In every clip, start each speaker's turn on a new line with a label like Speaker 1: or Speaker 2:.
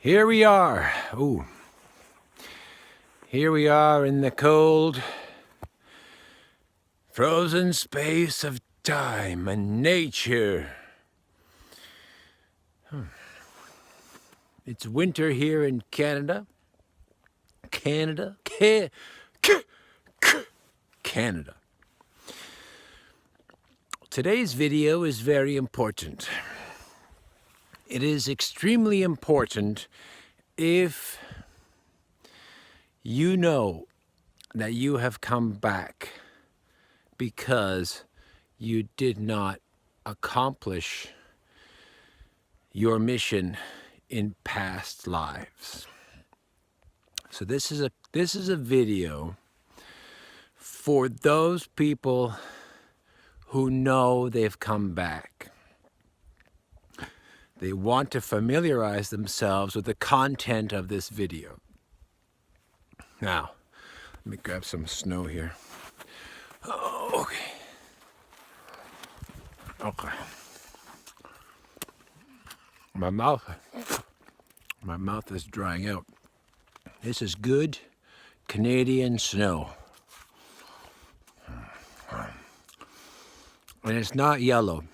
Speaker 1: Here we are. Ooh. Here we are in the cold, frozen space of time and nature. It's winter here in Canada. Canada. Today's video is very important. It is extremely important if you know that you have come back because you did not accomplish your mission in past lives. So this is a video for those people who know they've come back. They want to familiarize themselves with the content of this video. Now, let me grab some snow here. Oh, okay. My mouth is drying out. This is good Canadian snow. And it's not yellow.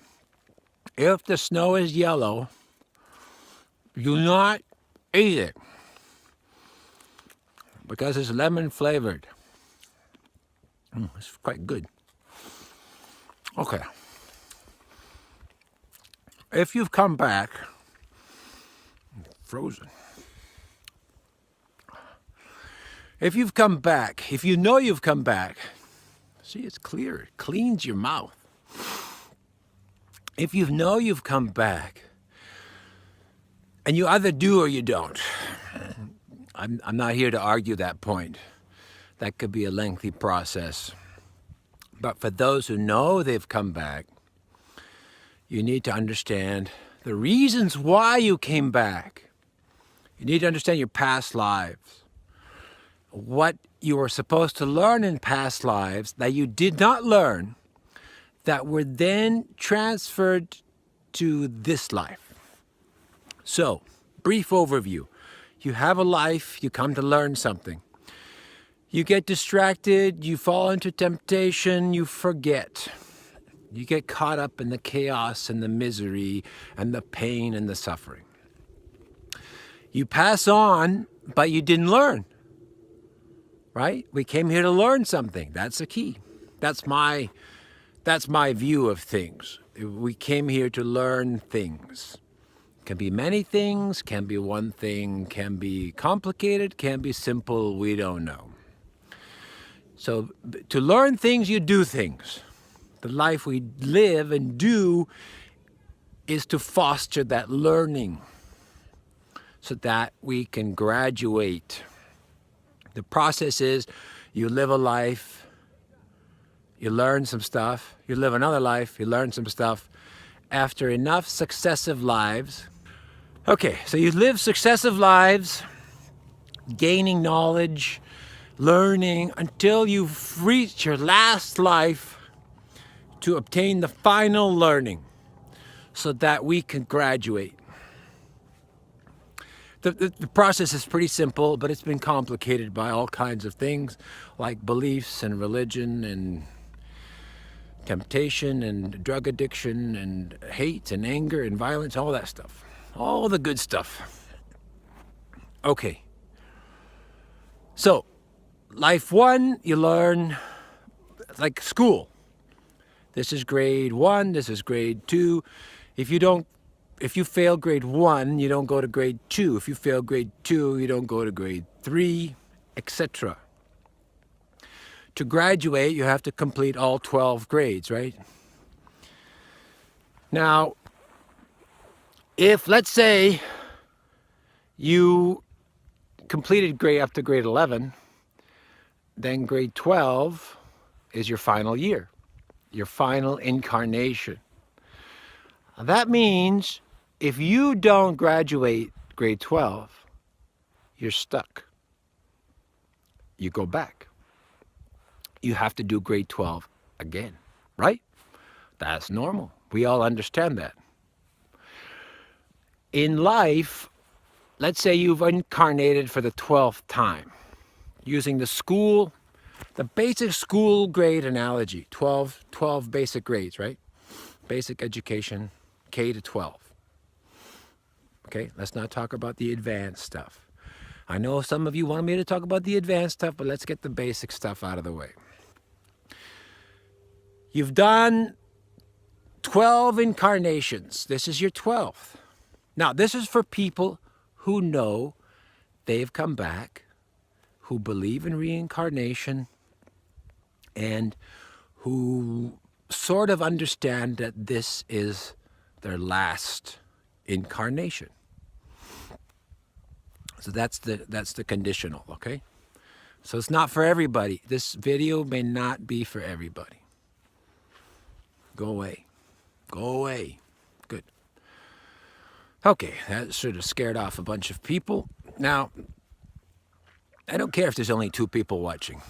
Speaker 1: If the snow is yellow, do not eat it because it's lemon flavored. It's quite good. Okay. If you've come back, frozen. If you've come back, if you know you've come back, see, it's clear. It cleans your mouth. If you know you've come back, and you either do or you don't, I'm not here to argue that point. That could be a lengthy process. But for those who know they've come back, you need to understand the reasons why you came back. You need to understand your past lives. What you were supposed to learn in past lives that you did not learn, that were then transferred to this life. So, brief overview. You have a life, you come to learn something. You get distracted, you fall into temptation, you forget. You get caught up in the chaos and the misery and the pain and the suffering. You pass on, but you didn't learn. Right? We came here to learn something. That's the key. That's my view of things. We came here to learn things. Can be many things, can be one thing, can be complicated, can be simple, we don't know. So to learn things, you do things. The life we live and do is to foster that learning so that we can graduate. The process is you live a life, you learn some stuff, you live another life, you learn some stuff. After enough successive lives, okay, so you live successive lives, gaining knowledge, learning, until you've reached your last life to obtain the final learning so that we can graduate. The process is pretty simple, but it's been complicated by all kinds of things like beliefs and religion and temptation and drug addiction and hate and anger and violence, all that stuff. All the good stuff. Okay. So, life one, you learn like school. This is grade 1, this is grade 2. If you fail grade 1, you don't go to grade 2. If you fail grade 2, you don't go to grade 3, etc. To graduate, you have to complete all 12 grades, right? Now, if, let's say, you completed grade up to grade 11, then grade 12 is your final year, your final incarnation. That means if you don't graduate grade 12, you're stuck. You go back. You have to do grade 12 again, right? That's normal. We all understand that. In life, let's say you've incarnated for the 12th time, using the basic school grade analogy, 12 basic grades, right? Basic education, K to 12. Okay, let's not talk about the advanced stuff. I know some of you want me to talk about the advanced stuff, but let's get the basic stuff out of the way. You've done 12 incarnations. This is your 12th. Now, this is for people who know they've come back, who believe in reincarnation, and who sort of understand that this is their last incarnation. So that's the conditional, okay? So it's not for everybody. This video may not be for everybody. Go away. Go away. Good. Okay, that should have scared off a bunch of people. Now, I don't care if there's only 2 people watching.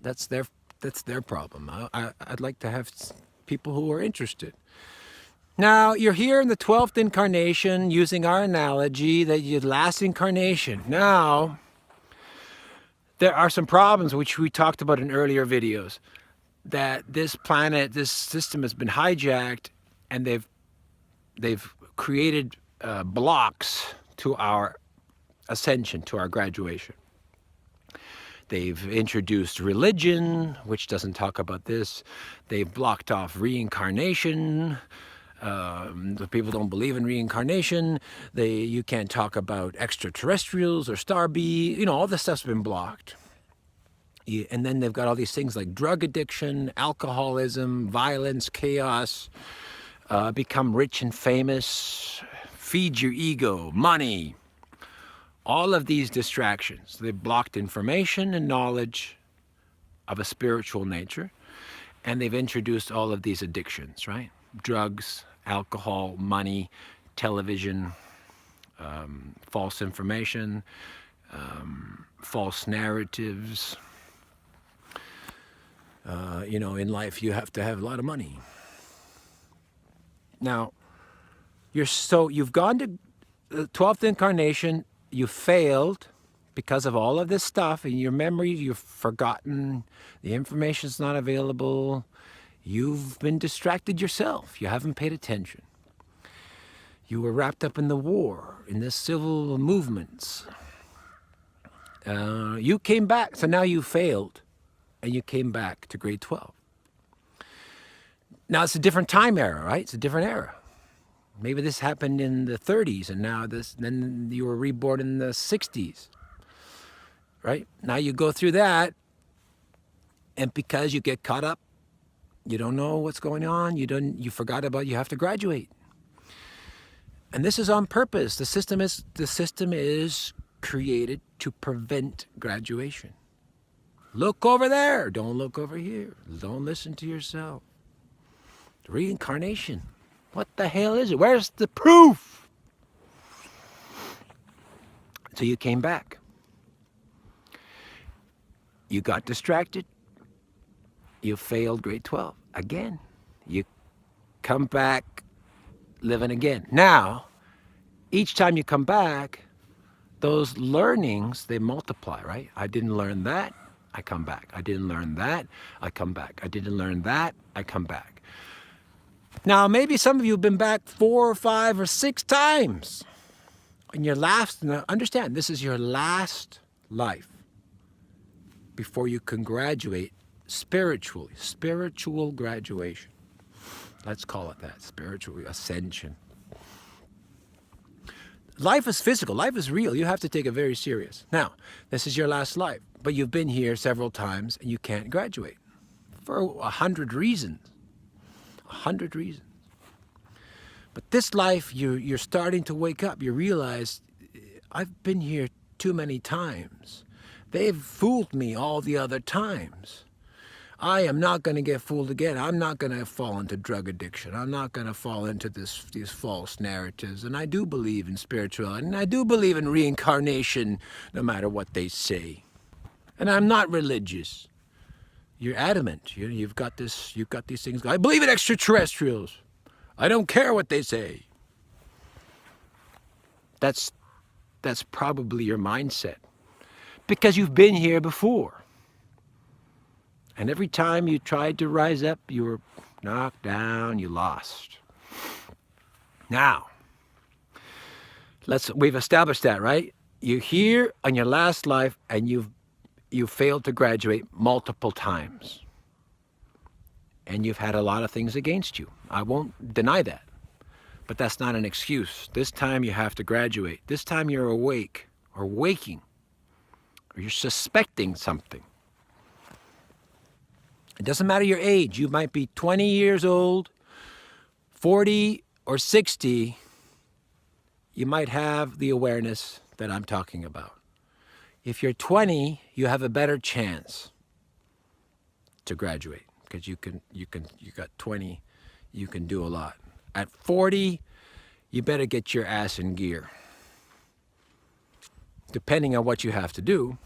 Speaker 1: That's their problem. I'd like to have people who are interested. Now, you're here in the 12th incarnation, using our analogy that your last incarnation. Now, there are some problems which we talked about in earlier videos, that this planet, this system has been hijacked, and they've created blocks to our ascension, to our graduation. They've introduced religion, which doesn't talk about this. They've blocked off reincarnation. The people don't believe in reincarnation. You can't talk about extraterrestrials or Starby. All this stuff's been blocked. And then they've got all these things like drug addiction, alcoholism, violence, chaos, become rich and famous, feed your ego, money. All of these distractions. They've blocked information and knowledge of a spiritual nature. And they've introduced all of these addictions, right? Drugs, alcohol, money, television, false information, false narratives. In life you have to have a lot of money. Now, you've gone to the 12th incarnation, you failed because of all of this stuff. In your memory, you've forgotten, the information's not available. You've been distracted yourself. You haven't paid attention. You were wrapped up in the war, in the civil movements. You came back, so now you failed, and you came back to grade 12. Now it's a different time era, right? It's a different era. Maybe this happened in the 30s, and then you were reborn in the 60s, right? Now you go through that, and because you get caught up, you don't know what's going on. You forgot about you have to graduate. And this is on purpose. The system is created to prevent graduation. Look over there. Don't look over here. Don't listen to yourself. Reincarnation. What the hell is it? Where's the proof? So you came back. You got distracted. You failed grade 12 again. You come back living again. Now, each time you come back, those learnings, they multiply, right? I didn't learn that, I come back. I didn't learn that, I come back. I didn't learn that, I come back. Now, maybe some of you have been back 4 or 5 or 6 times. And your last, now understand, this is your last life before you can graduate spiritually, spiritual graduation. Let's call it that, spiritual ascension. Life is physical, life is real. You have to take it very serious. Now, this is your last life, but you've been here several times and you can't graduate for 100 reasons. 100 reasons. But this life, you're starting to wake up. You realize, I've been here too many times. They've fooled me all the other times. I am not going to get fooled again. I'm not going to fall into drug addiction. I'm not going to fall into these false narratives. And I do believe in spirituality. And I do believe in reincarnation, no matter what they say. And I'm not religious. You're adamant. You've got these things. I believe in extraterrestrials. I don't care what they say. That's probably your mindset. Because you've been here before. And every time you tried to rise up, you were knocked down, you lost. Now, we've established that, right? You're here on your last life and you've failed to graduate multiple times. And you've had a lot of things against you. I won't deny that. But that's not an excuse. This time you have to graduate. This time you're awake or waking or you're suspecting something. It doesn't matter your age. You might be 20 years old, 40 or 60. You might have the awareness that I'm talking about. If you're 20, you have a better chance to graduate because you got 20, you can do a lot. At 40, you better get your ass in gear. Depending on what you have to do.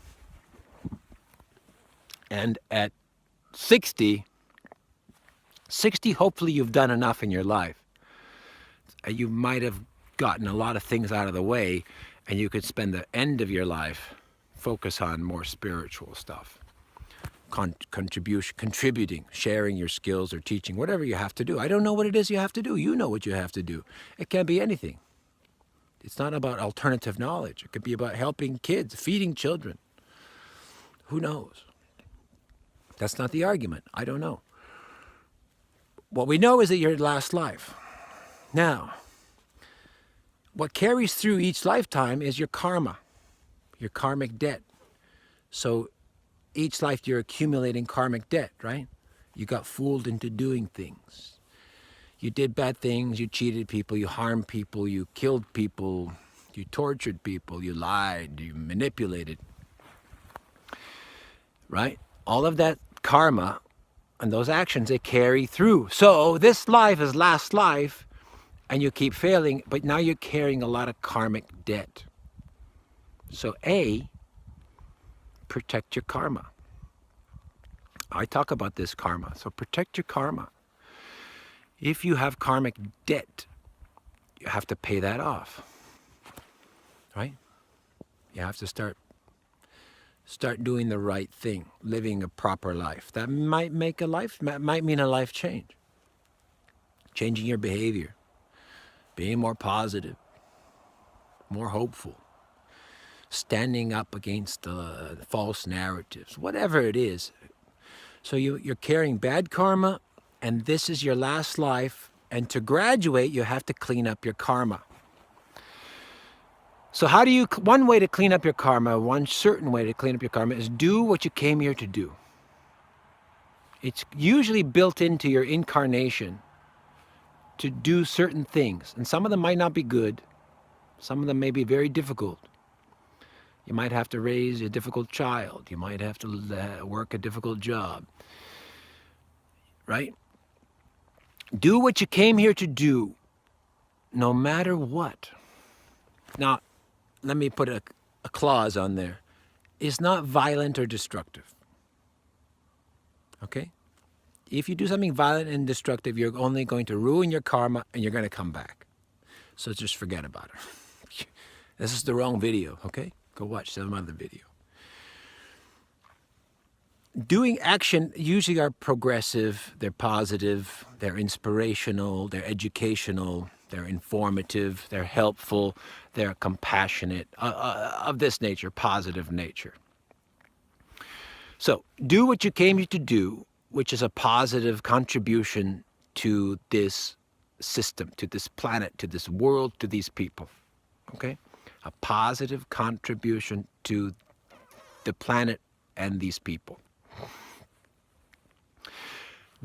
Speaker 1: And at 60, hopefully you've done enough in your life. You might have gotten a lot of things out of the way, and you could spend the end of your life focus on more spiritual stuff. Contributing, sharing your skills or teaching, whatever you have to do. I don't know what it is you have to do. You know what you have to do. It can be anything. It's not about alternative knowledge. It could be about helping kids, feeding children. Who knows? That's not the argument. I don't know. What we know is that you're last life. Now, what carries through each lifetime is your karma, your karmic debt. So each life you're accumulating karmic debt, right? You got fooled into doing things. You did bad things, you cheated people, you harmed people, you killed people, you tortured people, you lied, you manipulated. Right? All of that karma and those actions, they carry through. So this life is last life and you keep failing, but now you're carrying a lot of karmic debt. So A, protect your karma. I talk about this karma. So protect your karma. If you have karmic debt, you have to pay that off. Right? You have to start doing the right thing, living a proper life. That might mean a life change. Changing your behavior, being more positive, more hopeful, standing up against false narratives, whatever it is. So you're carrying bad karma, and this is your last life, and to graduate, you have to clean up your karma. So one way to clean up your karma, one certain way to clean up your karma is do what you came here to do. It's usually built into your incarnation to do certain things. And some of them might not be good. Some of them may be very difficult. You might have to raise a difficult child. You might have to work a difficult job. Right? Do what you came here to do, no matter what. Now, let me put a clause on there. It's not violent or destructive. Okay? If you do something violent and destructive, you're only going to ruin your karma and you're going to come back. So just forget about it. This is the wrong video, okay? Go watch some other video. Doing action usually are progressive, they're positive, they're inspirational, they're educational, they're informative, they're helpful, they're compassionate, of this nature, positive nature. So do what you came here to do, which is a positive contribution to this system, to this planet, to this world, to these people. Okay? A positive contribution to the planet and these people.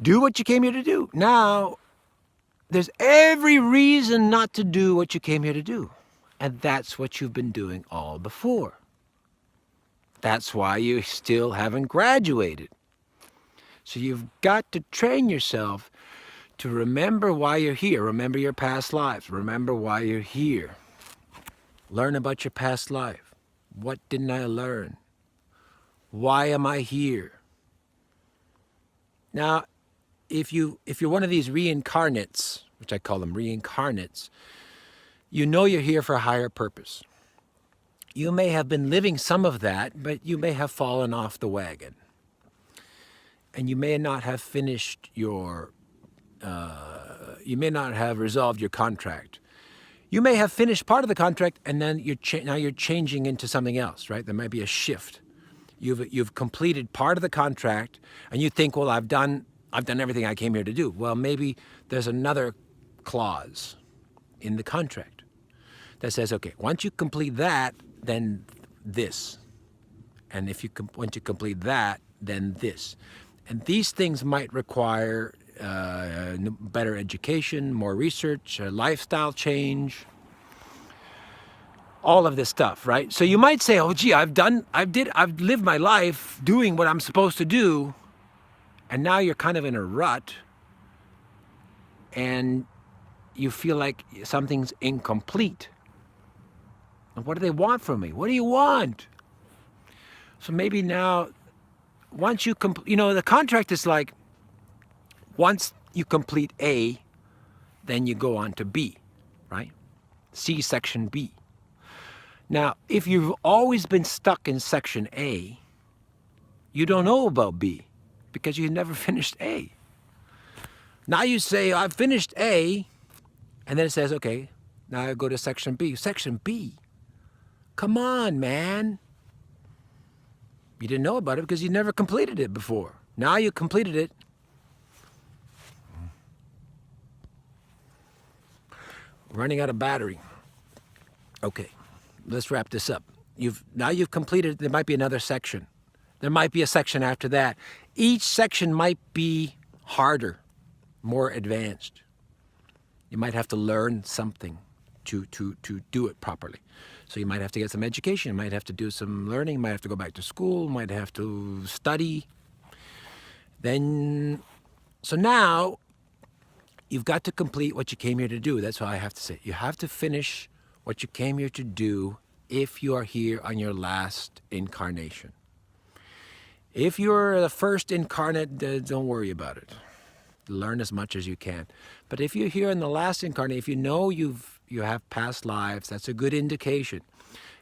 Speaker 1: Do what you came here to do. Now, there's every reason not to do what you came here to do. And that's what you've been doing all before. That's why you still haven't graduated. So you've got to train yourself to remember why you're here. Remember your past lives. Remember why you're here. Learn about your past life. What didn't I learn? Why am I here? Now, if you're one of these reincarnates, which I call them reincarnates, You know you're here for a higher purpose. You may have been living some of that, but you may have fallen off the wagon. And you may not have finished your, you may not have resolved your contract. You may have finished part of the contract, and then now you're changing into something else, right? There might be a shift. You've completed part of the contract, and you think, well, I've done everything I came here to do. Well, maybe there's another clause in the contract that says, okay, once you complete that, then this, and once you complete that, then this, and these things might require better education, more research, a lifestyle change, all of this stuff, right? So you might say, oh, gee, I've lived my life doing what I'm supposed to do, and now you're kind of in a rut, and you feel like something's incomplete. And what do they want from me? What do you want? So maybe now, once you the contract is like, once you complete A, then you go on to B, right? See section B. Now, if you've always been stuck in section A, you don't know about B because you never finished A. Now you say, I've finished A, and then it says, okay, now I go to section B. Section B? Come on, man. You didn't know about it because you never completed it before. Now you completed it. Running out of battery. Okay, let's wrap this up. Now you've completed, there might be another section. There might be a section after that. Each section might be harder, more advanced. You might have to learn something to do it properly. So you might have to get some education, you might have to do some learning, you might have to go back to school, might have to study. So now, you've got to complete what you came here to do. That's what I have to say. You have to finish what you came here to do if you are here on your last incarnation. If you're the first incarnate, don't worry about it. Learn as much as you can. But if you're here in the last incarnate, if you know you have past lives, that's a good indication.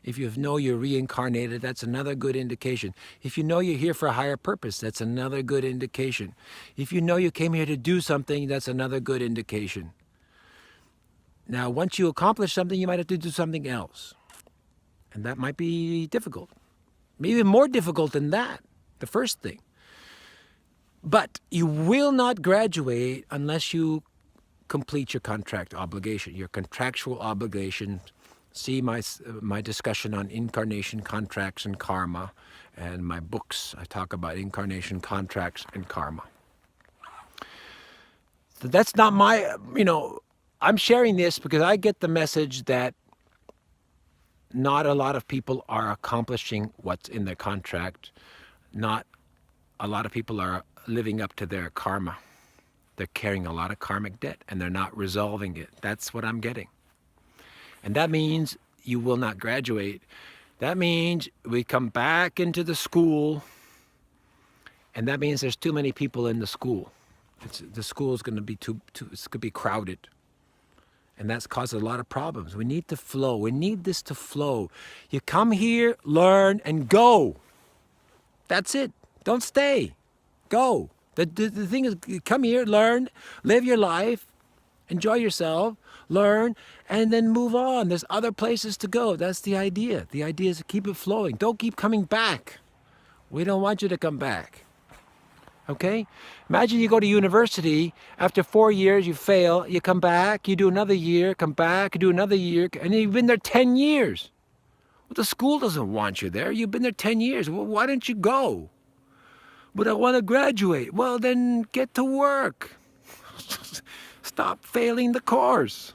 Speaker 1: If you know you're reincarnated, that's another good indication. If you know you're here for a higher purpose, that's another good indication. If you know you came here to do something, that's another good indication. Now, once you accomplish something, you might have to do something else. And that might be difficult. Maybe more difficult than that, the first thing. But you will not graduate unless you complete your contract obligation, your contractual obligation. See my discussion on incarnation, contracts, and karma, and my books. I talk about incarnation, contracts, and karma. So that's not I'm sharing this because I get the message that not a lot of people are accomplishing what's in their contract. Not a lot of people are living up to their karma. They're carrying a lot of karmic debt and they're not resolving it. That's what I'm getting. And that means you will not graduate. That means we come back into the school, and that means there's too many people in the school. The school is going to be it's going to be crowded. And that's caused a lot of problems. We need to flow. We need this to flow. You come here, learn, and go. That's it. Don't stay. Go. The thing is, you come here, learn, live your life, enjoy yourself, learn, and then move on. There's other places to go. That's the idea. The idea is to keep it flowing. Don't keep coming back. We don't want you to come back. Okay? Imagine you go to university, after 4 years you fail, you come back, you do another year, come back, you do another year, and you've been there 10 years. Well, the school doesn't want you there. You've been there 10 years. Well, why don't you go? But I want to graduate. Well, then get to work. Stop failing the course.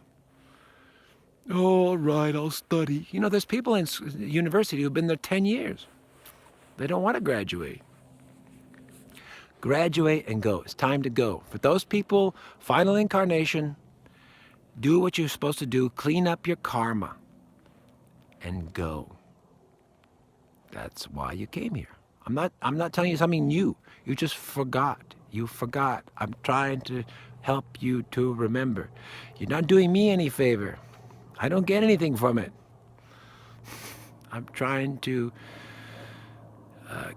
Speaker 1: All right, I'll study. There's people in university who've been there 10 years. They don't want to graduate. Graduate and go. It's time to go. For those people, final incarnation, do what you're supposed to do. Clean up your karma and go. That's why you came here. I'm not telling you something new. You just forgot. You forgot. I'm trying to help you to remember. You're not doing me any favor. I don't get anything from it. I'm trying to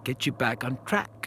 Speaker 1: get you back on track.